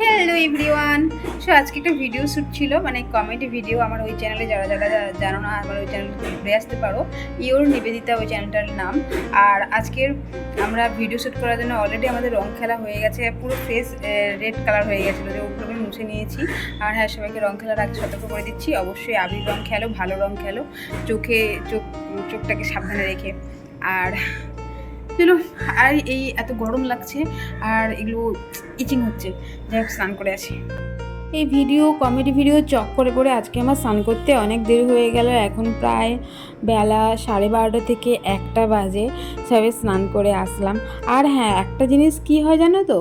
Hello everyone. So আজকে একটা video shoot ছিল, মানে কমেডি ভিডিও। আমার ওই চ্যানেলে যারা যারা জানো না, আমার ওই চ্যানেলে ঘুরে আসতে পারো। ইওর নিবেদিতা ওই চ্যানেলটার নাম। আর আজকের আমরা ভিডিও শ্যুট করার জন্য অলরেডি আমাদের রং খেলা হয়ে গেছে, পুরো ফেস রেড কালার হয়ে গেছিলো, যে ওগুলো আমি মুছে নিয়েছি। আর হ্যাঁ, সবাইকে রং খেলার আগে সতর্ক করে দিচ্ছি, অবশ্যই আবির রং খেলো, ভালো রং খেলো, চোখটাকে সাবধানে রেখে। আর চলো, আর এই এত গরম লাগছে আর এগুলো ইচিং হচ্ছে, যাই হোক স্নান করে আসি। এই কমেডি ভিডিও চক করে পড়ে আজকে আমার স্নান করতে অনেক দেরি হয়ে গেল। এখন প্রায় বেলা 12:30 থেকে 1টা বাজে, সবে স্নান করে আসলাম। আর হ্যাঁ, একটা জিনিস কি হয় জানো তো,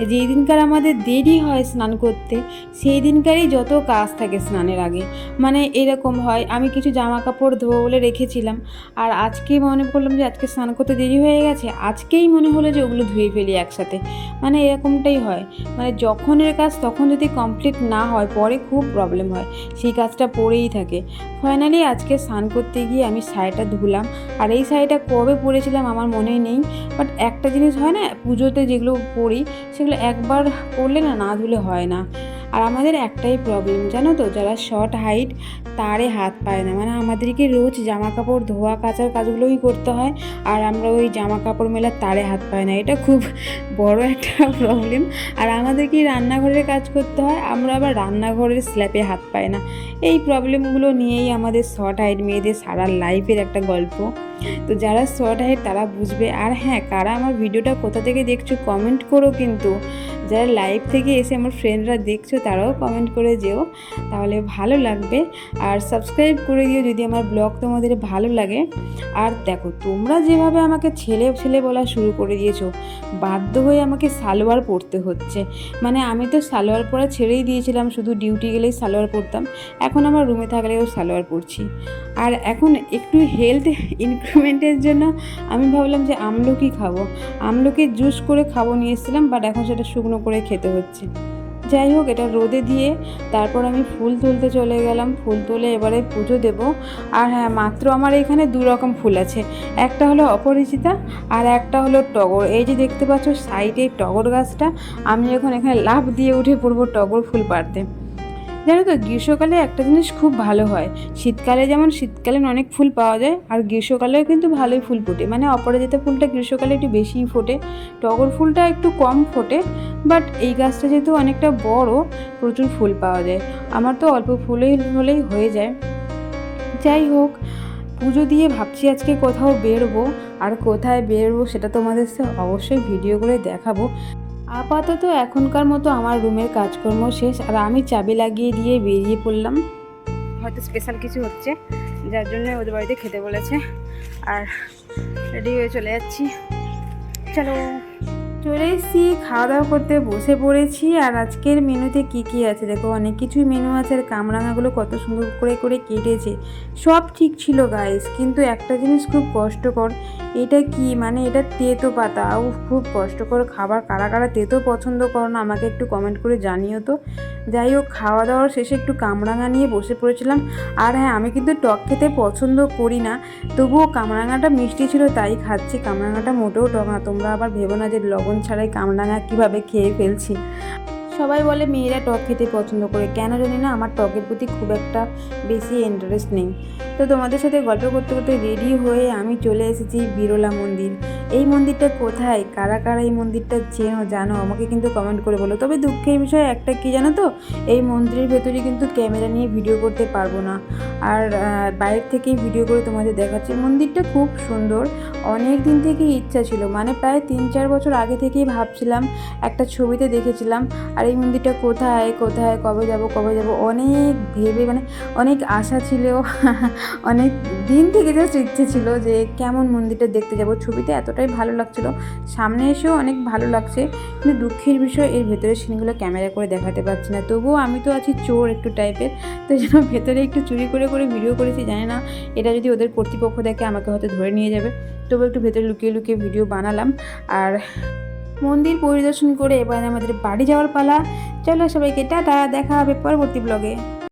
যেই দিনকার আমাদের দেরি হয় স্নান করতে, সেই দিনকারই যত কাজ থাকে স্নানের আগে। মানে এরকম হয়, আমি কিছু জামা কাপড় ধোবো বলে রেখেছিলাম, আর আজকে মনে করলাম যে আজকে স্নান করতে দেরি হয়ে গেছে, আজকেই মনে হলো যে ওগুলো ধুয়ে ফেলি একসাথে। মানে এরকমটাই হয়, মানে যখনের কাজ তখন যদি কমপ্লিট না হয় পরে খুব প্রবলেম হয়, সেই কাজটা পড়েই থাকে। ফাইনালি আজকে স্নান করতে গিয়ে আমি শাড়িটা ধুলাম, আর এই শাড়িটা কবে পরেছিলাম আমার মনেই নেই। বাট একটা জিনিস হয় না, পুজোতে যেগুলো পরি সেগুলো একবার পরলে না ধুলে হয় না। আর আমাদের একটাই প্রবলেম জানো তো, যারা শর্ট হাইট তারে হাত পায় না, মানে আমাদেরকে রোজ জামা কাপড় ধোয়া কাচার কাজগুলোই করতে হয়, আর আমরা ওই জামা কাপড় মেলার তারে হাত পায় না, এটা খুব বড় একটা প্রবলেম। আর আমাদেরকে রান্নাঘরের কাজ করতে হয়, আমরা আবার রান্নাঘরের স্ল্যাপে হাত পাই না। এই প্রবলেমগুলো নিয়েই আমাদের শর্ট হাইট মেয়েদের সারা লাইফের একটা গল্প। তো যারা শর্ট হাইট তারা বুঝবে। আর হ্যাঁ, কারা আমার ভিডিওটা কোথা থেকে দেখছো কমেন্ট করো, কিন্তু যারা লাইভ থেকে এসে আমার ফ্রেন্ডরা দেখছো তারাও কমেন্ট করে যেও, তাহলে ভালো লাগবে। আর সাবস্ক্রাইব করে দিও যদি আমার ব্লগ তোমাদের ভালো লাগে। আর দেখো, তোমরা যেভাবে আমাকে ছেলে ছেলে বলা শুরু করে দিয়েছো, বাধ্য হয়ে আমাকে সালোয়ার পরতে হচ্ছে। মানে আমি তো সালোয়ার পরা ছেড়েই দিয়েছিলাম, শুধু ডিউটি গেলেই সালোয়ার পরতাম, এখন আমার রুমে থাকলেও সালোয়ার পরছি। আর এখন একটু হেলথ ইনক্রিমেন্টের জন্য আমি ভাবলাম যে আমলকি খাবো, আমলকির জুস করে খাবো নিয়ে এসেছিলাম, বাট এখন সেটা শুকনো করে খেতে হচ্ছে। যাই হোক, এটা রোদে দিয়ে তারপর আমি ফুল তুলতে চলে গেলাম। ফুল তুলে এবারে পুজো দেব। আর হ্যাঁ, মাত্র আমার এখানে 2 রকম ফুল আছে, একটা হলো অপরিচিতা আর একটা হলো টগর। এই যে দেখতে পাচ্ছ সাইডে টগর গাছটা, আমি এখন এখানে লাফ দিয়ে উঠে পড়বো টগর ফুল পাড়তে। জানো তো, গ্রীষ্মকালে একটা জিনিস খুব ভালো হয়, শীতকালে যেমন শীতকালে অনেক ফুল পাওয়া যায়, আর গ্রীষ্মকালেও কিন্তু ভালোই ফুল ফোটে। মানে অপরাজিতা ফুলটা গ্রীষ্মকালে একটু বেশিই ফোটে, টগর ফুলটা একটু কম ফোটে, বাট এই গাছটা যেহেতু অনেকটা বড়, প্রচুর ফুল পাওয়া যায়। আমার তো অল্প ফুলেই হলেই হয়ে যায়। যাই হোক, পুজো দিয়ে ভাবছি আজকে কোথাও বেরোবো, আর কোথায় বেরোবো সেটা তোমাদের সাথে অবশ্যই ভিডিও করে দেখাবো। আপাতত এখনকার মতো আমার রুমের কাজকর্ম শেষ, আর আমি চাবি লাগিয়ে দিয়ে বেরিয়ে পড়লাম। হয়তো স্পেশাল কিছু হচ্ছে, যার জন্য ওদের বাড়িতে খেতে বলেছে, আর রেডি হয়ে চলে যাচ্ছি। চলো, চলে এসেছি, খাওয়া দাওয়া করতে বসে পড়েছি। আর আজকের মেনুতে কি আছে দেখো, অনেক কিছুই মেনু আছে। আর কামরাঙাগুলো কত সুন্দর করে করে কেটেছে, সব ঠিক ছিল গাইস, কিন্তু একটা জিনিস খুব কষ্টকর। এটা কি, মানে এটা তেতো পাতা, খুব কষ্টকর খাবার। কারা কারা তেতো পছন্দ করো না আমাকে একটু কমেন্ট করে জানিও তো। যাই হোক, খাওয়া দাওয়ার শেষে একটু কামরাঙা নিয়ে বসে পড়েছিলাম। আর হ্যাঁ, আমি কিন্তু টক খেতে পছন্দ করি না, তবুও কামরাঙাটা মিষ্টি ছিল তাই খাচ্ছি। কামরাঙাটা মোটেও টক না, তোমরা আবার ভেবো না যে লবণ ছাড়াই কামরাঙা কীভাবে খেয়ে ফেলছি। সবাই বলে মেয়েরা টক খেতে পছন্দ করে, কেন জানি না, আমার টকের প্রতি খুব একটা বেশি ইন্টারেস্ট নেই। তো তোমাদের সাথে গল্প করতে করতে রেডি হয়ে আমি চলে এসেছি বিরলা মন্দির। এই মন্দিরটা কোথায়, কারা কারা এই মন্দিরটা জানো আমাকে কিন্তু কমেন্ট করে বলো। তবে দুঃখের বিষয় একটা কি জানো তো, এই মন্দিরের ভেতরে কিন্তু ক্যামেরা নিয়ে ভিডিও করতে পারবো না, আর বাইরে থেকেই ভিডিও করে তোমাদের দেখাচ্ছি। মন্দিরটা খুব সুন্দর, অনেক দিন থেকেই ইচ্ছা ছিল, মানে প্রায় 3-4 বছর আগে থেকেই ভাবছিলাম, একটা ছবিতে দেখেছিলাম। আর এই মন্দিরটা কোথায় কোথায় কবে যাব অনেক ভেবে, মানে অনেক আশা ছিল অনেক দিন থেকে জাস্ট ইচ্ছে ছিল যে কেমন মন্দিরটা দেখতে যাব। ছবিতে এতটাই ভালো লাগছিল, সামনে এসেও অনেক ভালো লাগছে, কিন্তু দুঃখের বিষয় এর ভেতরের সিনগুলো ক্যামেরা করে দেখাতে পারছি না। তবুও আমি তো আছি চোর একটু টাইপের, তো যেন ভেতরে একটু চুরি করে করে ভিডিও করেছি। জানি না এটা যদি ওদের কর্তৃপক্ষ দেখে আমাকে হয়তো ধরে নিয়ে যাবে, তবু একটু ভেতরে লুকিয়ে লুকিয়ে ভিডিও বানালাম। আর মন্দির পরিদর্শন করে এবার আমাদের বাড়ি যাওয়ার পালা। চলো সবাইকে টাটা, দেখা হবে পরবর্তী ব্লগে।